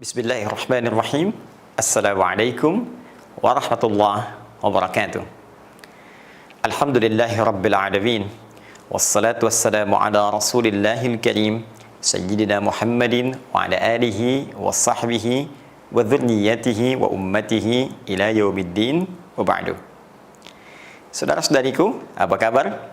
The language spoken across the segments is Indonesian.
Bismillahirrahmanirrahim. Assalamualaikum warahmatullahi wabarakatuh. Alhamdulillahi rabbil alamin. Wassalatu wassalamu ala rasulillahil karim Sayyidina Muhammadin wa ala alihi wa sahbihi wa dhurniyyatihi wa ummatihi ila yaumiddin wa ba'du. Saudara-saudariku, apa kabar?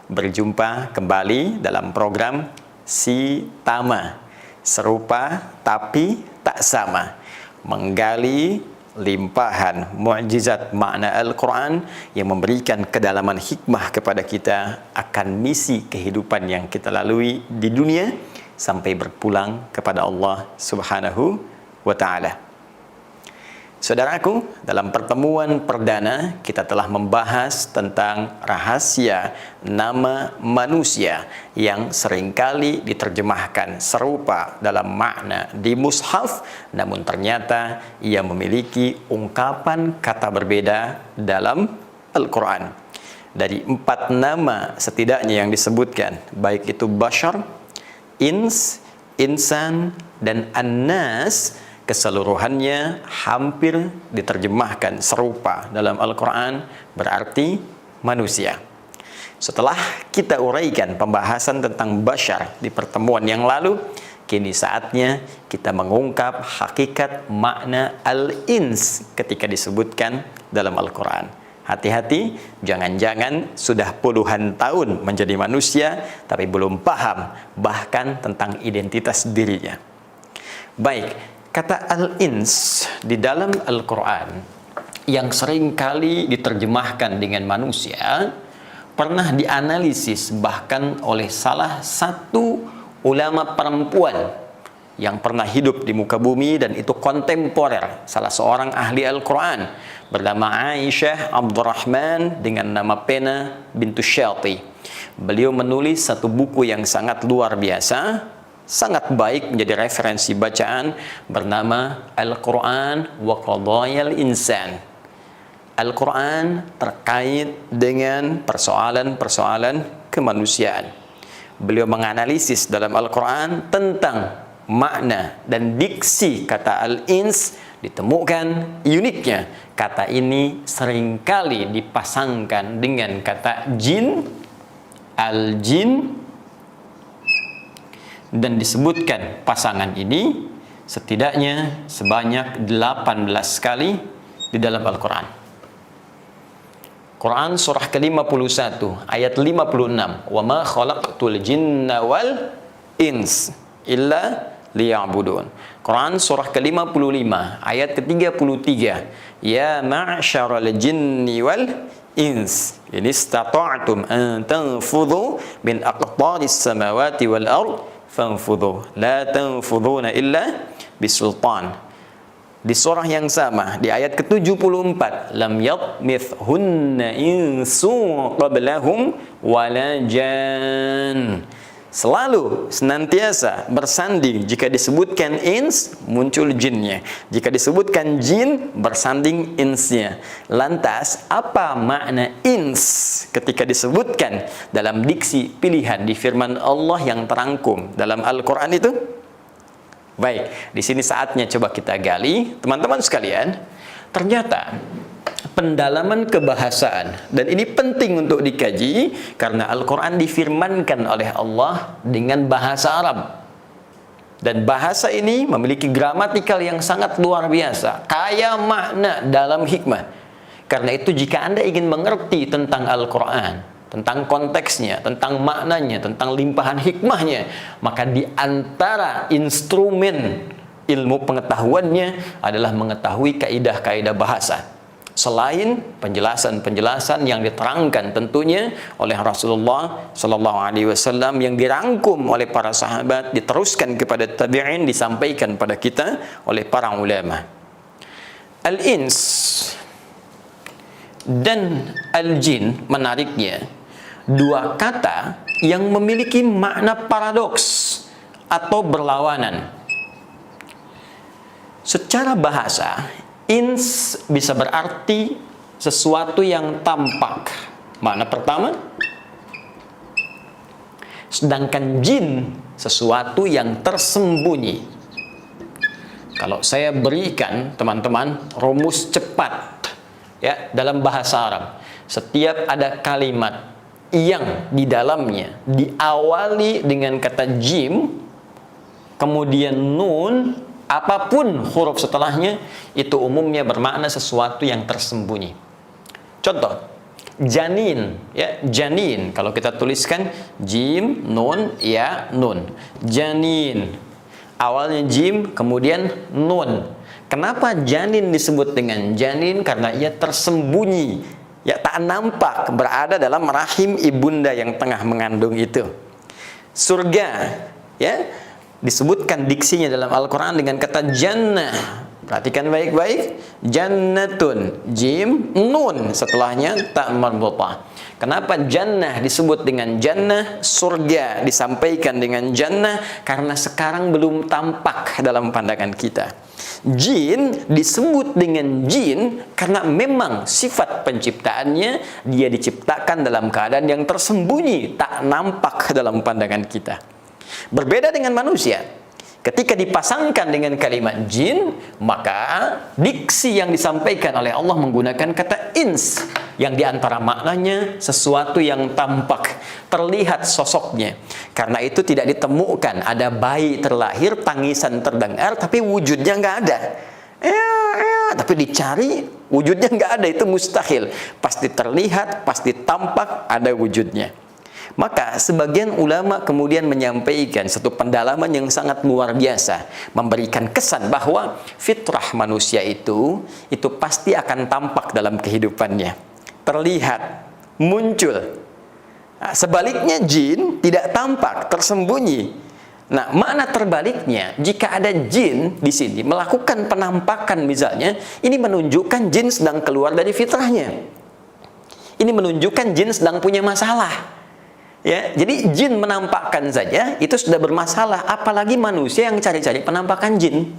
Berjumpa kembali dalam program Si Tama, serupa tapi tak sama, menggali limpahan mukjizat makna Al-Quran yang memberikan kedalaman hikmah kepada kita akan misi kehidupan yang kita lalui di dunia sampai berpulang kepada Allah Subhanahu wa Ta'ala. Saudaraku, dalam pertemuan perdana kita telah membahas tentang rahasia nama manusia yang seringkali diterjemahkan serupa dalam makna di mushaf, namun ternyata ia memiliki ungkapan kata berbeda dalam Al-Quran. Dari 4 nama setidaknya yang disebutkan, baik itu bashar, ins, insan, dan annas, keseluruhannya hampir diterjemahkan serupa dalam Al-Quran, berarti manusia. Setelah kita uraikan pembahasan tentang bashar di pertemuan yang lalu, kini saatnya kita mengungkap hakikat makna al-ins ketika disebutkan dalam Al-Quran. Hati-hati, jangan-jangan sudah puluhan tahun menjadi manusia tapi belum paham bahkan tentang identitas dirinya. Baik, kata al-ins di dalam Al-Quran yang sering kali diterjemahkan dengan manusia pernah dianalisis bahkan oleh salah satu ulama perempuan yang pernah hidup di muka bumi dan itu kontemporer, salah seorang ahli Al-Quran bernama Aisyah Abdurrahman dengan nama pena bintu Syati. Beliau menulis satu buku yang sangat luar biasa, sangat baik menjadi referensi bacaan, bernama Al-Quran wa Qadayal Insan. Al-Quran terkait dengan persoalan-persoalan kemanusiaan. Beliau menganalisis dalam Al-Quran tentang makna dan diksi kata al-ins, ditemukan uniknya kata ini seringkali dipasangkan dengan kata jin, al-jin, dan disebutkan pasangan ini setidaknya sebanyak 18 kali di dalam Al-Quran. Quran surah ke-51 ayat 56, "Wa ma khalaqtul jinna wal ins illa liya'budun." Quran surah ke-55 ayat ke-33, "Ya ma'syaral jinni wal ins in istata'tum an tanfudhu min aqtaris samawati wal ard fanfudhu la tanfudhuna illa bisultan." Di surah yang sama di ayat ke-74, "Lam yatmithhunna insun qablahum wala jan." Selalu senantiasa bersanding, jika disebutkan ins muncul jinnya, jika disebutkan jin bersanding insnya. Lantas apa makna ins ketika disebutkan dalam diksi pilihan di firman Allah yang terangkum dalam Al-Quran itu? Baik, di sini saatnya coba kita gali, teman-teman sekalian. Ternyata pendalaman kebahasaan, dan ini penting untuk dikaji karena Al-Quran difirmankan oleh Allah dengan bahasa Arab, dan bahasa ini memiliki gramatikal yang sangat luar biasa, kaya makna dalam hikmah. Karena itu jika Anda ingin mengerti tentang Al-Quran, tentang konteksnya, tentang maknanya, tentang limpahan hikmahnya, maka di antara instrumen ilmu pengetahuannya adalah mengetahui kaidah-kaidah bahasa. Selain penjelasan-penjelasan yang diterangkan tentunya oleh Rasulullah Sallallahu Alaihi Wasallam yang dirangkum oleh para sahabat, diteruskan kepada tabi'in, disampaikan pada kita oleh para ulama. Al-ins dan al-jin, menariknya, dua kata yang memiliki makna paradoks atau berlawanan. Secara bahasa, ins bisa berarti sesuatu yang tampak, makna pertama. Sedangkan jin sesuatu yang tersembunyi. Kalau saya berikan teman-teman rumus cepat ya dalam bahasa Arab, setiap ada kalimat yang di dalamnya diawali dengan kata jim, kemudian nun, apapun huruf setelahnya, itu umumnya bermakna sesuatu yang tersembunyi. Contoh, janin, ya, janin. Kalau kita tuliskan jim, nun, ya, nun. Janin. Awalnya jim, kemudian nun. Kenapa janin disebut dengan janin? Karena ia tersembunyi, ya, tak nampak, berada dalam rahim ibunda yang tengah mengandung itu. Surga, ya, disebutkan diksinya dalam Al-Quran dengan kata jannah. Perhatikan baik-baik, jannatun, jim, nun, setelahnya tak marbutah. Kenapa jannah disebut dengan jannah, surga disampaikan dengan jannah? Karena sekarang belum tampak dalam pandangan kita. Jin disebut dengan jin karena memang sifat penciptaannya, dia diciptakan dalam keadaan yang tersembunyi, tak nampak dalam pandangan kita. Berbeda dengan manusia. Ketika dipasangkan dengan kalimat jin, maka diksi yang disampaikan oleh Allah menggunakan kata ins, yang diantara maknanya sesuatu yang tampak, terlihat sosoknya. Karena itu tidak ditemukan ada bayi terlahir, tangisan terdengar, tapi wujudnya nggak ada. Tapi dicari, wujudnya nggak ada, itu mustahil. Pasti terlihat, pasti tampak, ada wujudnya. Maka sebagian ulama kemudian menyampaikan satu pendalaman yang sangat luar biasa, memberikan kesan bahwa fitrah manusia itu pasti akan tampak dalam kehidupannya, terlihat, muncul. Nah, sebaliknya jin tidak tampak, tersembunyi. Nah, makna terbaliknya, jika ada jin di sini melakukan penampakan misalnya, ini menunjukkan jin sedang keluar dari fitrahnya. Ini menunjukkan jin sedang punya masalah. Ya, jadi jin menampakkan saja itu sudah bermasalah, apalagi manusia yang cari-cari penampakan jin.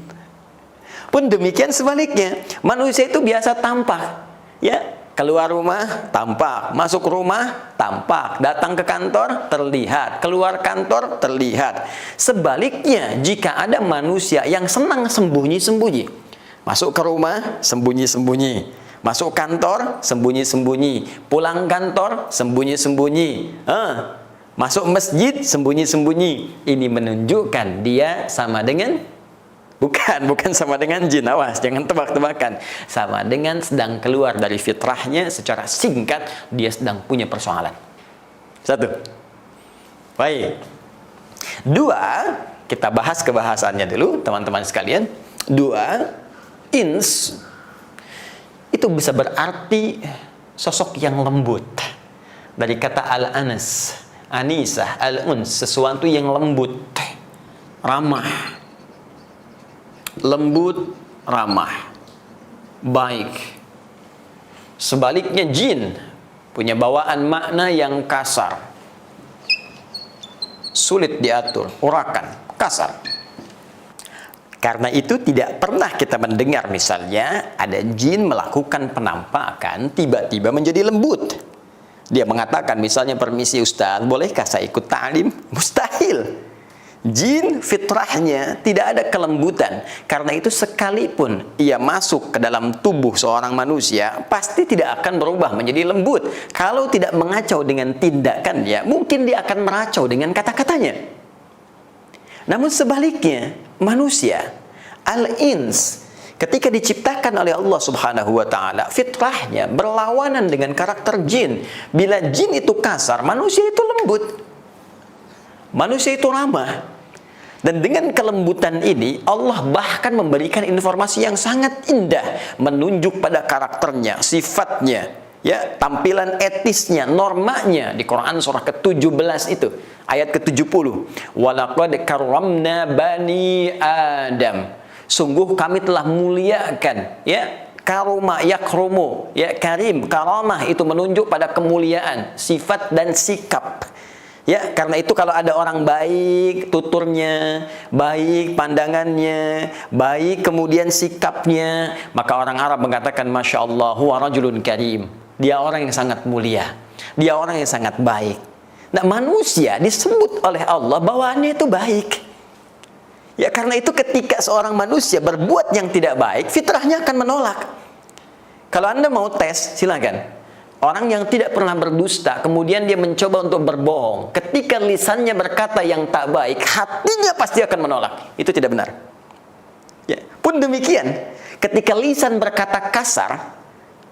Pun demikian sebaliknya, manusia itu biasa tampak. Ya, keluar rumah tampak, masuk rumah tampak, datang ke kantor terlihat, keluar kantor terlihat. Sebaliknya, jika ada manusia yang senang sembunyi-sembunyi, masuk ke rumah sembunyi-sembunyi, masuk kantor sembunyi-sembunyi, pulang kantor sembunyi-sembunyi, masuk masjid sembunyi-sembunyi. Ini menunjukkan dia sama dengan, bukan sama dengan jin. Awas, jangan tebak-tebakan. Sama dengan sedang keluar dari fitrahnya. Secara singkat, dia sedang punya persoalan. Satu. Baik. Dua, kita bahas kebahasannya dulu, teman-teman sekalian. Dua, ins itu bisa berarti sosok yang lembut. Dari kata al-anas, anisah, al-uns, sesuatu yang lembut, ramah. Lembut, ramah, baik. Sebaliknya jin punya bawaan makna yang kasar, sulit diatur, urakan, kasar. Karena itu tidak pernah kita mendengar misalnya ada jin melakukan penampakan tiba-tiba menjadi lembut. Dia mengatakan misalnya, permisi Ustaz, bolehkah saya ikut ta'lim? Mustahil. Jin fitrahnya tidak ada kelembutan. Karena itu sekalipun ia masuk ke dalam tubuh seorang manusia, pasti tidak akan berubah menjadi lembut. Kalau tidak mengacau dengan tindakannya, mungkin dia akan meracau dengan kata-katanya. Namun sebaliknya, manusia, al-ins, ketika diciptakan oleh Allah Subhanahu wa Ta'ala, fitrahnya berlawanan dengan karakter jin. Bila jin itu kasar, manusia itu lembut, manusia itu ramah. Dan dengan kelembutan ini, Allah bahkan memberikan informasi yang sangat indah, menunjuk pada karakternya, sifatnya, ya, tampilan etisnya, normanya. Di Quran surah ke-17 itu, ayat ke-70. Walaqad karramna bani Adam. Sungguh kami telah muliakan, ya, karuma yakrumu, ya, karim, karamah itu menunjuk pada kemuliaan, sifat dan sikap. Ya, karena itu kalau ada orang baik tuturnya, baik pandangannya, baik kemudian sikapnya, maka orang Arab mengatakan Masya Allah huwa rajulun karim. Dia orang yang sangat mulia, dia orang yang sangat baik. Nah, manusia disebut oleh Allah bawaannya itu baik. Ya karena itu ketika seorang manusia berbuat yang tidak baik, fitrahnya akan menolak. Kalau Anda mau tes, silakan. Orang yang tidak pernah berdusta, kemudian dia mencoba untuk berbohong. Ketika lisannya berkata yang tak baik, hatinya pasti akan menolak. Itu tidak benar. Ya, pun demikian, ketika lisan berkata kasar,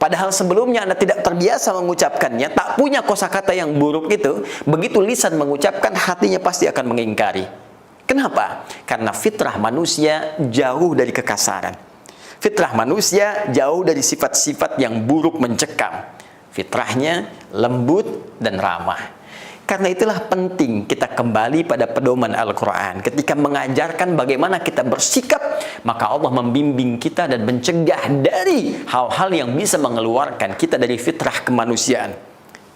padahal sebelumnya Anda tidak terbiasa mengucapkannya, tak punya kosakata yang buruk itu, begitu lisan mengucapkan, hatinya pasti akan mengingkari. Kenapa? Karena fitrah manusia jauh dari kekasaran. Fitrah manusia jauh dari sifat-sifat yang buruk mencekam. Fitrahnya lembut dan ramah. Karena itulah penting kita kembali pada pedoman Al-Quran. Ketika mengajarkan bagaimana kita bersikap, maka Allah membimbing kita dan mencegah dari hal-hal yang bisa mengeluarkan kita dari fitrah kemanusiaan.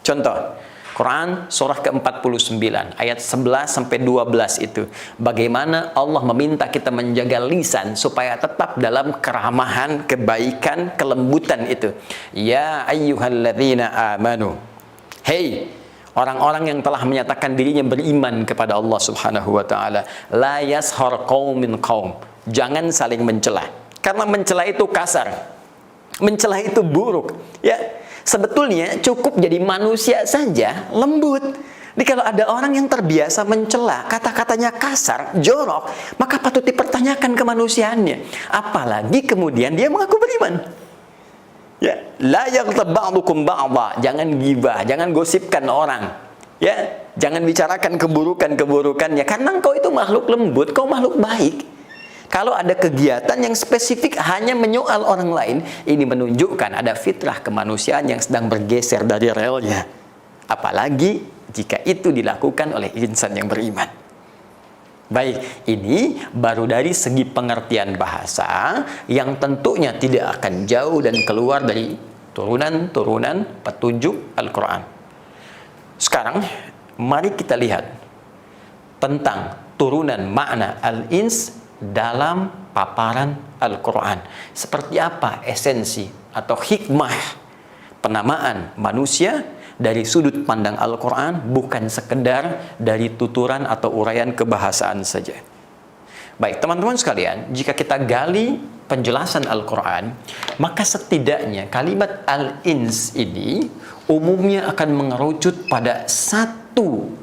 Contoh, Quran surah ke-49 ayat 11-12 itu. Bagaimana Allah meminta kita menjaga lisan supaya tetap dalam keramahan, kebaikan, kelembutan itu. Ya ayyuhalladzina amanu. Hei orang-orang yang telah menyatakan dirinya beriman kepada Allah Subhanahu wa taala, la yashar qaumin qaum. Jangan saling mencela. Karena mencela itu kasar. Mencela itu buruk, ya. Sebetulnya cukup jadi manusia saja lembut. Jadi kalau ada orang yang terbiasa mencela, kata-katanya kasar, jorok, maka patut dipertanyakan kemanusiaannya. Apalagi kemudian dia mengaku beriman. Ya, la yaghtab ba'dukum ba'dha. Jangan gibah, jangan gosipkan orang. Ya, jangan bicarakan keburukan-keburukannya karena engkau itu makhluk lembut, kau makhluk baik. Kalau ada kegiatan yang spesifik hanya menyoal orang lain, ini menunjukkan ada fitrah kemanusiaan yang sedang bergeser dari relnya. Apalagi jika itu dilakukan oleh insan yang beriman. Baik, ini baru dari segi pengertian bahasa yang tentunya tidak akan jauh dan keluar dari turunan-turunan petunjuk Al-Quran. Sekarang, mari kita lihat tentang turunan makna al-ins dalam paparan Al-Quran. Seperti apa esensi atau hikmah penamaan manusia dari sudut pandang Al-Quran, bukan sekedar dari tuturan atau uraian kebahasaan saja. Baik, teman-teman sekalian, jika kita gali penjelasan Al-Quran, maka setidaknya kalimat al-ins ini umumnya akan mengerucut pada satu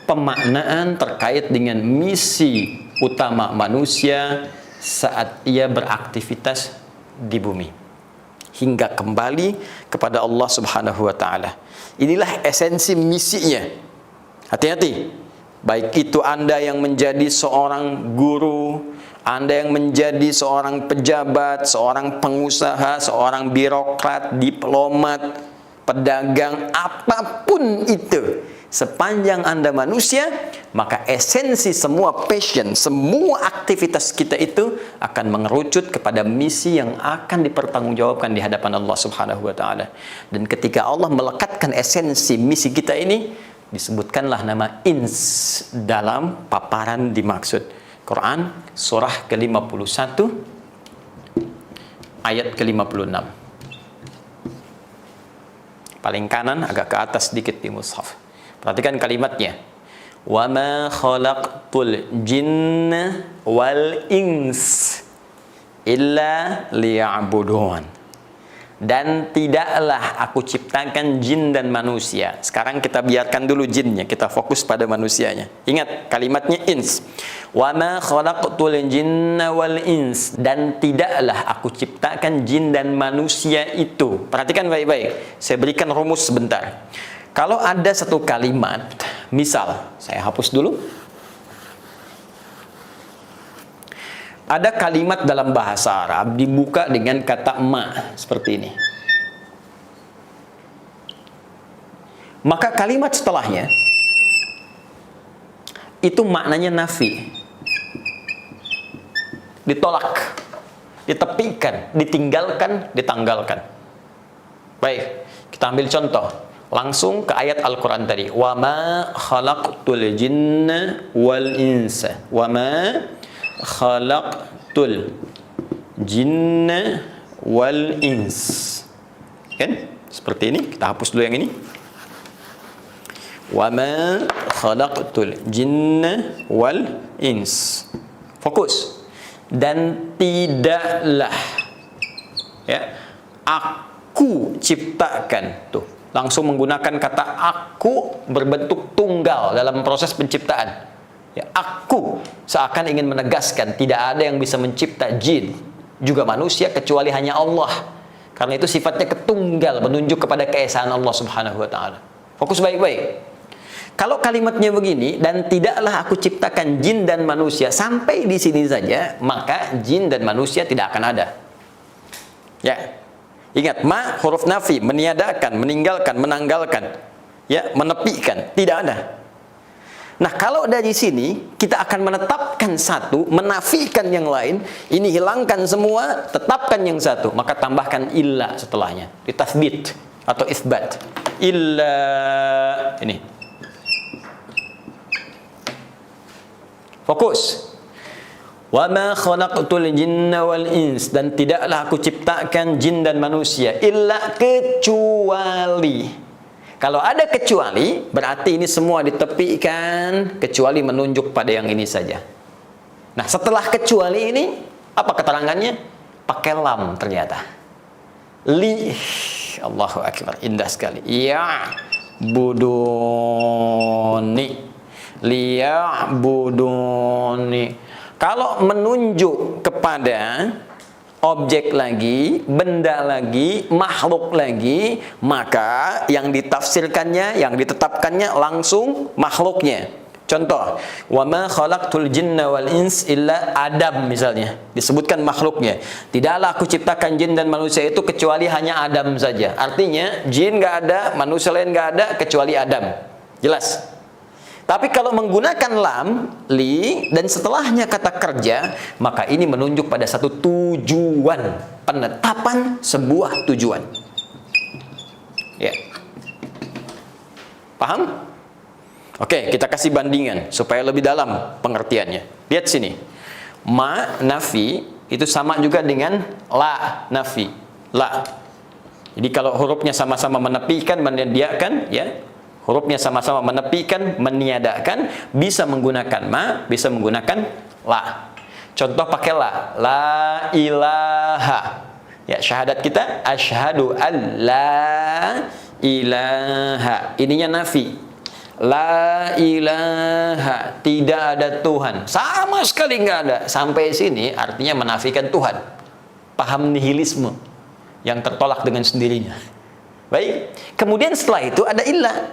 pemaknaan terkait dengan misi utama manusia saat ia beraktivitas di bumi hingga kembali kepada Allah Subhanahu wa taala. Inilah esensi misinya. Hati-hati. Baik itu Anda yang menjadi seorang guru, Anda yang menjadi seorang pejabat, seorang pengusaha, seorang birokrat, diplomat, pedagang, apapun itu. Sepanjang Anda manusia, maka esensi semua passion, semua aktivitas kita itu akan mengerucut kepada misi yang akan dipertanggungjawabkan di hadapan Allah Subhanahu wa taala. Dan ketika Allah melekatkan esensi misi kita ini, disebutkanlah nama ins dalam paparan dimaksud. Quran surah ke-51 ayat ke-56. Paling kanan agak ke atas sedikit di mushaf. Perhatikan kalimatnya. Wa ma khalaqtul jinna wal ins illa liya'budun. Dan tidaklah aku ciptakan jin dan manusia. Sekarang kita biarkan dulu jinnya, kita fokus pada manusianya. Ingat kalimatnya ins. Wa ma khalaqtul jinna wal ins. Dan tidaklah aku ciptakan jin dan manusia itu. Perhatikan baik-baik. Saya berikan rumus sebentar. Kalau ada satu kalimat, misal, saya hapus dulu. Ada kalimat dalam bahasa Arab dibuka dengan kata ma, seperti ini. Maka kalimat setelahnya, itu maknanya nafi. Ditolak, ditepikan, ditinggalkan, ditanggalkan. Baik, kita ambil contoh. Langsung ke ayat Al-Quran tadi. Wa ma khalaqtul jinna wal insa. Wa ma khalaqtul jinna wal ins. Kan? Seperti ini. Kita hapus dulu yang ini. Wa ma khalaqtul jinna wal ins. Fokus. Dan tidaklah, ya, aku ciptakan. Tuh, langsung menggunakan kata aku berbentuk tunggal dalam proses penciptaan. Ya, aku seakan ingin menegaskan tidak ada yang bisa mencipta jin juga manusia kecuali hanya Allah. Karena itu sifatnya ketunggal, menunjuk kepada keesaan Allah Subhanahu wa taala. Fokus baik-baik. Kalau kalimatnya begini, dan tidaklah aku ciptakan jin dan manusia, sampai di sini saja, maka jin dan manusia tidak akan ada. Ya. Ingat, ma huruf nafi, meniadakan, meninggalkan, menanggalkan, ya, menepikan, tidak ada. Nah, kalau dari sini kita akan menetapkan satu, menafikan yang lain, ini hilangkan semua, tetapkan yang satu, maka tambahkan illa setelahnya, ditasbit atau isbat. Illa ini. Fokus. Wa ma khalaqtul jinna wal ins, dan tidaklah aku ciptakan jin dan manusia illa kecuali. Kalau ada kecuali, berarti ini semua ditepikan kecuali menunjuk pada yang ini saja. Nah, setelah kecuali ini, apa keterangannya? Pakai lam ternyata. Li, Allahu akbar, indah sekali. Ya buduni. Liya'buduni. Kalau menunjuk kepada objek lagi, benda lagi, makhluk lagi, maka yang ditafsirkannya, yang ditetapkannya langsung makhluknya. Contoh, wa ma khalaqtul jinna wal ins illa Adam misalnya, disebutkan makhluknya. Tidaklah aku ciptakan jin dan manusia itu kecuali hanya Adam saja. Artinya jin nggak ada, manusia lain nggak ada kecuali Adam. Jelas? Tapi kalau menggunakan lam, li, dan setelahnya kata kerja, maka ini menunjuk pada satu tujuan, penetapan sebuah tujuan. Ya. Paham? Oke, kita kasih bandingan supaya lebih dalam pengertiannya. Lihat sini. Ma nafi itu sama juga dengan la nafi. La. Jadi kalau hurufnya sama-sama menepikan, menyediakan, ya. Hurufnya sama-sama menepikan, meniadakan, bisa menggunakan ma, bisa menggunakan la. Contoh pakai la. La ilaha. Ya, syahadat kita asyhadu an la ilaha. Ininya nafi. La ilaha, tidak ada Tuhan. Sama sekali nggak ada. Sampai sini artinya menafikan Tuhan. Paham nihilisme yang tertolak dengan sendirinya. Baik, kemudian setelah itu ada illa.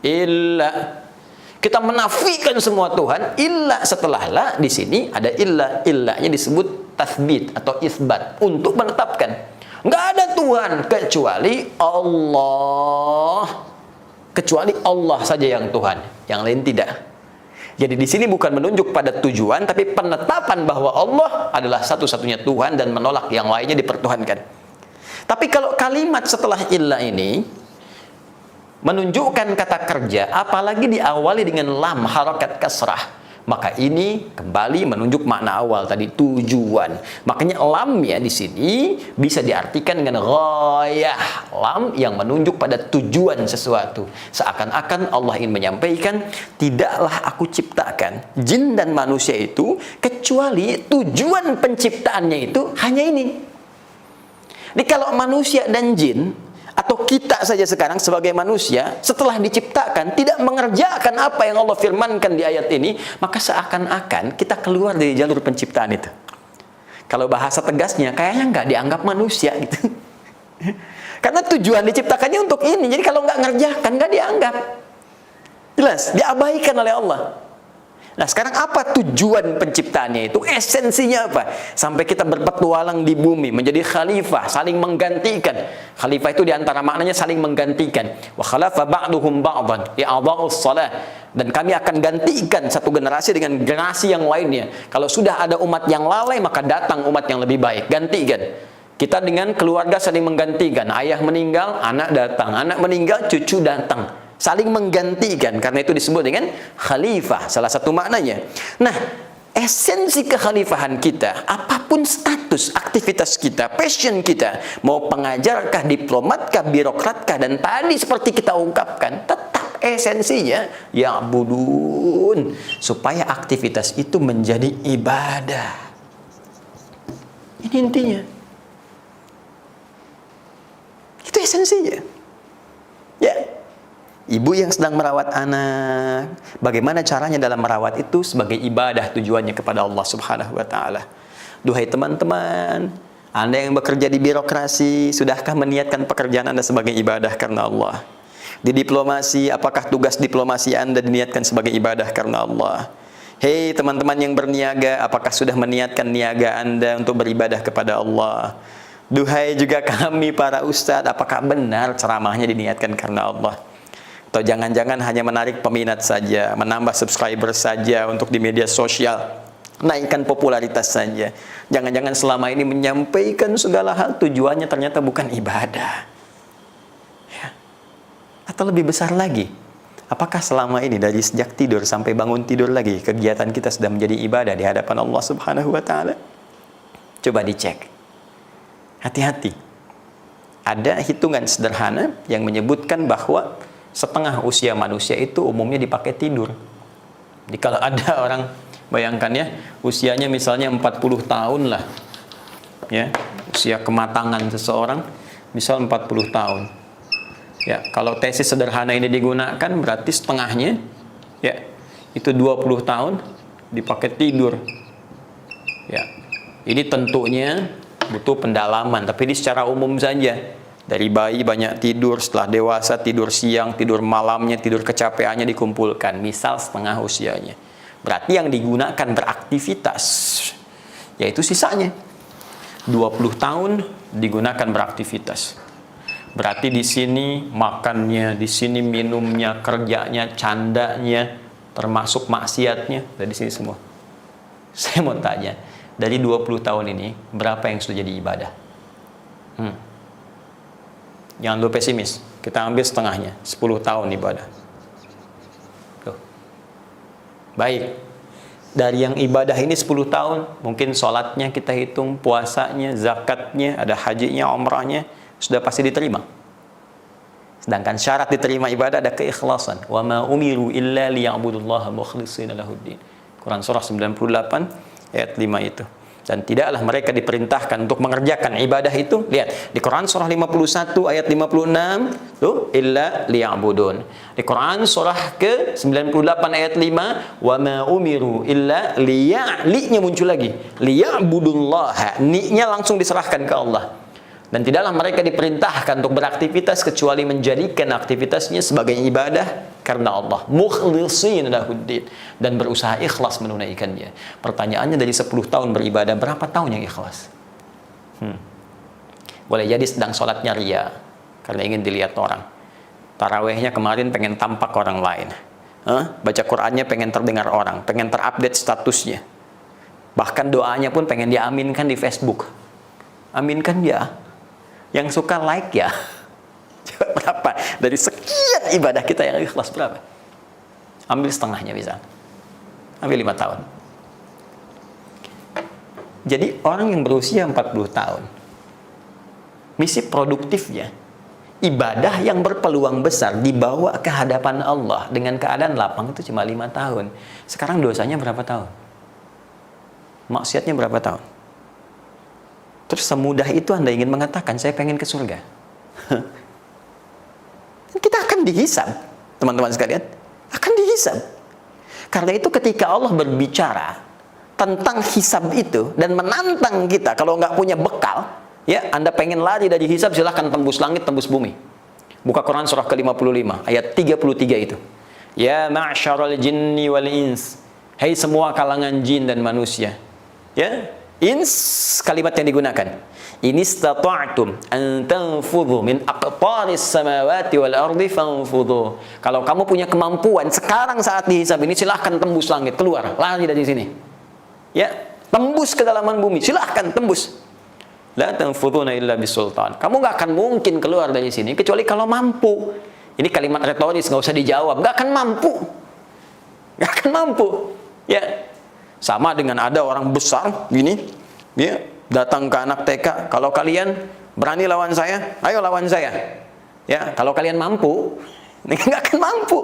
Illa. Kita menafikan semua Tuhan, illa setelah la di sini ada illa. Illanya disebut tasbit atau isbat untuk menetapkan. Nggak ada Tuhan kecuali Allah. Kecuali Allah saja yang Tuhan, yang lain tidak. Jadi di sini bukan menunjuk pada tujuan, tapi penetapan bahwa Allah adalah satu-satunya Tuhan dan menolak yang lainnya dipertuhankan. Tapi kalau kalimat setelah illa ini menunjukkan kata kerja, apalagi diawali dengan lam harakat kasrah, maka ini kembali menunjuk makna awal tadi, tujuan. Makanya lam ya di sini bisa diartikan dengan ghayah, lam yang menunjuk pada tujuan sesuatu. Seakan-akan Allah ingin menyampaikan, tidaklah aku ciptakan jin dan manusia itu kecuali tujuan penciptaannya itu hanya ini. Jadi kalau manusia dan jin, atau kita saja sekarang sebagai manusia, setelah diciptakan tidak mengerjakan apa yang Allah firmankan di ayat ini, maka seakan-akan kita keluar dari jalur penciptaan itu. Kalau bahasa tegasnya, kayaknya nggak dianggap manusia gitu. Karena tujuan diciptakannya untuk ini, jadi kalau nggak ngerjakan, nggak dianggap. Jelas, diabaikan oleh Allah. Nah, sekarang apa tujuan penciptaannya itu? Esensinya apa? Sampai kita berpetualang di bumi, menjadi khalifah, saling menggantikan. Khalifah itu diantara maknanya saling menggantikan. Wa khalafa ba'duhum ba'dan i'adha'us shalah. Dan kami akan gantikan satu generasi dengan generasi yang lainnya. Kalau sudah ada umat yang lalai, maka datang umat yang lebih baik. Gantikan. Kita dengan keluarga saling menggantikan. Ayah meninggal, anak datang. Anak meninggal, cucu datang. Saling menggantikan, karena itu disebut dengan khalifah, salah satu maknanya. Nah, esensi kekhalifahan kita, apapun status, aktivitas kita, passion kita, mau pengajarkah, diplomatkah, birokratkah, dan tadi seperti kita ungkapkan, tetap esensinya ya'budun, supaya aktivitas itu menjadi ibadah. Ini intinya. Itu esensinya. Ya. Ibu yang sedang merawat anak, bagaimana caranya dalam merawat itu sebagai ibadah, tujuannya kepada Allah Subhanahu wa taala. Duhai teman-teman, Anda yang bekerja di birokrasi, sudahkah meniatkan pekerjaan Anda sebagai ibadah karena Allah? Di diplomasi, apakah tugas diplomasi Anda diniatkan sebagai ibadah karena Allah? Hei teman-teman yang berniaga, apakah sudah meniatkan niaga Anda untuk beribadah kepada Allah? Duhai juga kami para ustadz, apakah benar ceramahnya diniatkan karena Allah? Atau jangan-jangan hanya menarik peminat saja, menambah subscriber saja untuk di media sosial, naikkan popularitas saja. Jangan-jangan selama ini menyampaikan segala hal tujuannya ternyata bukan ibadah. Ya. Atau lebih besar lagi, apakah selama ini dari sejak tidur sampai bangun tidur lagi, kegiatan kita sudah menjadi ibadah di hadapan Allah Subhanahu wa taala? Coba dicek. Hati-hati. Ada hitungan sederhana yang menyebutkan bahwa setengah usia manusia itu umumnya dipakai tidur. Jadi kalau ada orang, bayangkan ya, usianya misalnya 40 tahun lah, ya, usia kematangan seseorang misal 40 tahun. Ya, kalau tesis sederhana ini digunakan berarti setengahnya, ya, itu 20 tahun dipakai tidur. Ya, ini tentunya butuh pendalaman, tapi ini secara umum saja. Dari bayi banyak tidur, setelah dewasa tidur siang, tidur malamnya, tidur kecapeannya dikumpulkan, misal setengah usianya. Berarti yang digunakan beraktivitas, yaitu sisanya 20 tahun digunakan beraktivitas. Berarti di sini makannya, di sini minumnya, kerjanya, candanya, termasuk maksiatnya, dari sini semua. Saya mau tanya, dari 20 tahun ini berapa yang sudah jadi ibadah? Jangan lu pesimis, kita ambil setengahnya, 10 tahun ibadah. Tuh. Baik, dari yang ibadah ini 10 tahun, mungkin sholatnya kita hitung, puasanya, zakatnya, ada hajinya, umrahnya, sudah pasti diterima. Sedangkan syarat diterima ibadah ada keikhlasan. Wa ma umiru illa liya'budullaha mukhlishina lahuddin. Quran surah 98 ayat 5 itu. Dan tidaklah mereka diperintahkan untuk mengerjakan ibadah itu. Lihat, di Quran surah 51 ayat 56 tuh, illa liya'budun. Di Quran surah ke-98 ayat 5, wa ma umiru illa li-nya muncul lagi. Liya'budullaha, ni-nya langsung diserahkan ke Allah. Dan tidaklah mereka diperintahkan untuk beraktivitas kecuali menjadikan aktivitasnya sebagai ibadah karena Allah, mukhlishina lahuddin, dan berusaha ikhlas menunaikannya. Pertanyaannya, dari 10 tahun beribadah, berapa tahun yang ikhlas? Boleh jadi sedang sholatnya ria karena ingin dilihat orang. Tarawehnya kemarin pengen tampak orang lain. Baca Qurannya pengen terdengar orang, pengen terupdate statusnya. Bahkan doanya pun pengen diaminkan di Facebook. Aminkan ya. Yang suka like ya. Coba berapa? Dari sekian ibadah kita yang ikhlas berapa? Ambil setengahnya bisa. Ambil 5 tahun. Jadi orang yang berusia 40 tahun, misi produktifnya, ibadah yang berpeluang besar dibawa ke hadapan Allah dengan keadaan lapang itu cuma 5 tahun. Sekarang dosanya berapa tahun? Maksiatnya berapa tahun? Terus semudah itu Anda ingin mengatakan, saya pengen ke surga. Kita akan dihisab, teman-teman sekalian. Akan dihisab. Karena itu ketika Allah berbicara tentang hisab itu dan menantang kita, kalau nggak punya bekal, ya, Anda pengen lari dari hisab, silahkan tembus langit, tembus bumi. Buka Quran surah ke-55, ayat 33 itu. Ya ma'syaral jinni wal ins. Hai semua kalangan jin dan manusia. Ya, ins kalimat yang digunakan. In istata'tum an tanfudhu min aqtaris samawati wal ardi fanfudhu. Kalau kamu punya kemampuan sekarang saat dihisab ini, silahkan tembus langit, keluar, lari dari sini. Ya, tembus kedalaman bumi, silahkan tembus. La tanfudhuna illa bisultan. Kamu nggak akan mungkin keluar dari sini kecuali kalau mampu. Ini kalimat retoris, nggak usah dijawab. Nggak akan mampu. Nggak akan mampu. Ya, sama dengan ada orang besar gini, dia datang ke anak TK, kalau kalian berani lawan saya, ayo lawan saya. Ya, kalau kalian mampu, nggak akan mampu.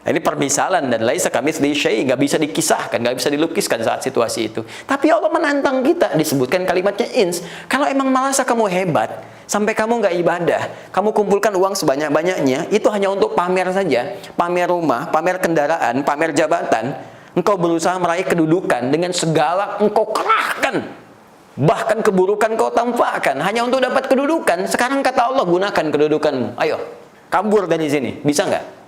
Nah, ini permisalan, dan laisa kamitslihi syai', nggak bisa dikisahkan, nggak bisa dilukiskan saat situasi itu. Tapi Allah menantang kita, disebutkan kalimatnya ins. Kalau emang merasa kamu hebat, sampai kamu nggak ibadah, kamu kumpulkan uang sebanyak-banyaknya, itu hanya untuk pamer saja, pamer rumah, pamer kendaraan, pamer jabatan. Engkau berusaha meraih kedudukan dengan segala engkau kerahkan, bahkan keburukan kau tampakkan hanya untuk dapat kedudukan. Sekarang kata Allah, gunakan kedudukanmu. Ayo, kabur dari sini. Bisa nggak?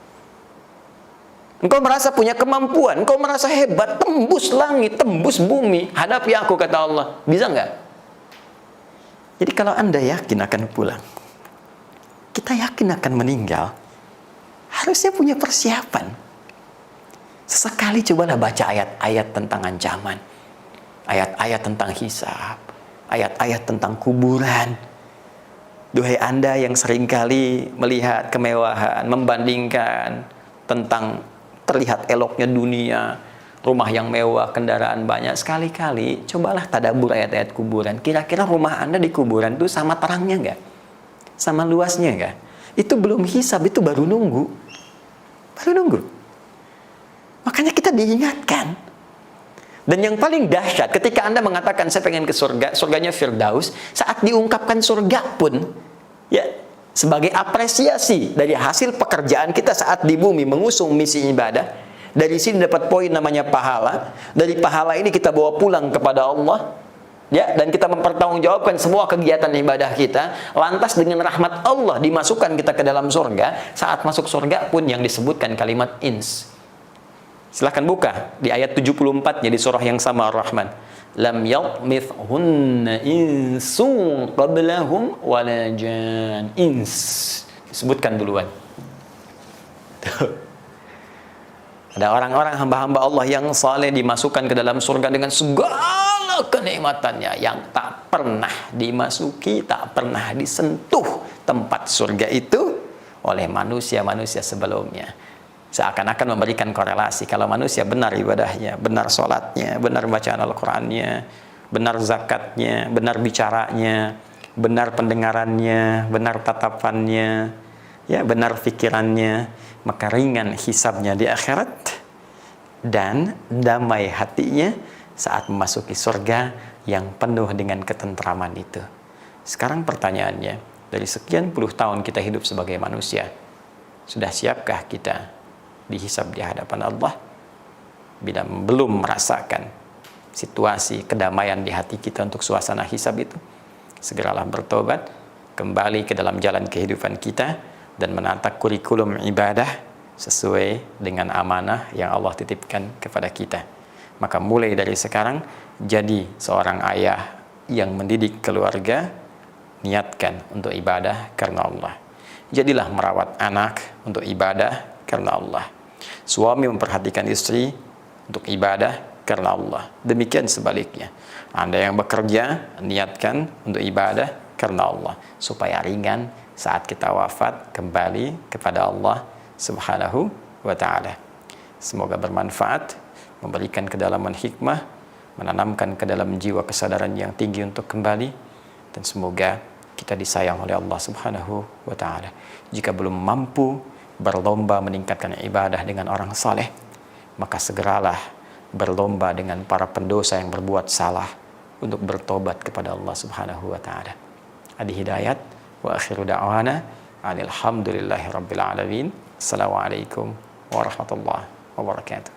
Engkau merasa punya kemampuan, engkau merasa hebat, tembus langit, tembus bumi, hadapi aku, kata Allah. Bisa nggak? Jadi kalau Anda yakin akan pulang, kita yakin akan meninggal, harusnya punya persiapan. Sesekali cobalah baca ayat-ayat tentang ancaman, ayat-ayat tentang hisab, ayat-ayat tentang kuburan. Duhai Anda yang seringkali melihat kemewahan, membandingkan tentang terlihat eloknya dunia, rumah yang mewah, kendaraan banyak. Sekali-kali cobalah tadabbur ayat-ayat kuburan. Kira-kira rumah Anda di kuburan itu sama terangnya nggak? Sama luasnya nggak? Itu belum hisab, itu baru nunggu. Baru nunggu. Makanya kita diingatkan. Dan yang paling dahsyat, ketika Anda mengatakan saya pengen ke surga, surganya Firdaus, saat diungkapkan surga pun, ya, sebagai apresiasi dari hasil pekerjaan kita saat di bumi mengusung misi ibadah, dari sini dapat poin namanya pahala. Dari pahala ini kita bawa pulang kepada Allah, ya, dan kita mempertanggungjawabkan semua kegiatan ibadah kita. Lantas dengan rahmat Allah dimasukkan kita ke dalam surga. Saat masuk surga pun yang disebutkan kalimat ins. Silahkan buka di ayat 74-nya di surah yang sama, Ar-Rahman. Lam yatmithhunna insun qablahum wala jan. Ins disebutkan duluan. Tuh. Ada orang-orang hamba-hamba Allah yang saleh dimasukkan ke dalam surga dengan segala kenikmatannya yang tak pernah dimasuki, tak pernah disentuh tempat surga itu oleh manusia-manusia sebelumnya. Seakan-akan memberikan korelasi, kalau manusia benar ibadahnya, benar sholatnya, benar bacaan Al-Qurannya, benar zakatnya, benar bicaranya, benar pendengarannya, benar tatapannya, ya, benar pikirannya, maka ringan hisabnya di akhirat dan damai hatinya saat memasuki surga yang penuh dengan ketentraman itu. Sekarang pertanyaannya, dari sekian puluh tahun kita hidup sebagai manusia, sudah siapkah kita dihisab di hadapan Allah? Bila belum merasakan situasi kedamaian di hati kita untuk suasana hisab itu, segeralah bertobat, kembali ke dalam jalan kehidupan kita, dan menata kurikulum ibadah sesuai dengan amanah yang Allah titipkan kepada kita. Maka mulai dari sekarang, jadi seorang ayah yang mendidik keluarga, niatkan untuk ibadah karena Allah. Jadilah merawat anak untuk ibadah karena Allah. Suami memperhatikan istri untuk ibadah karena Allah. Demikian sebaliknya. Anda yang bekerja, niatkan untuk ibadah karena Allah, supaya ringan saat kita wafat kembali kepada Allah Subhanahu wa ta'ala. Semoga bermanfaat, memberikan kedalaman hikmah, menanamkan ke dalam jiwa kesadaran yang tinggi untuk kembali, dan semoga kita disayang oleh Allah Subhanahu wa ta'ala. Jika belum mampu berlomba meningkatkan ibadah dengan orang saleh, maka segeralah berlomba dengan para pendosa yang berbuat salah untuk bertobat kepada Allah Subhanahu wa ta'ala. Adi Hidayat, wa akhiru da'wana alhamdulillahi rabbil alamin. Assalamualaikum warahmatullahi wabarakatuh.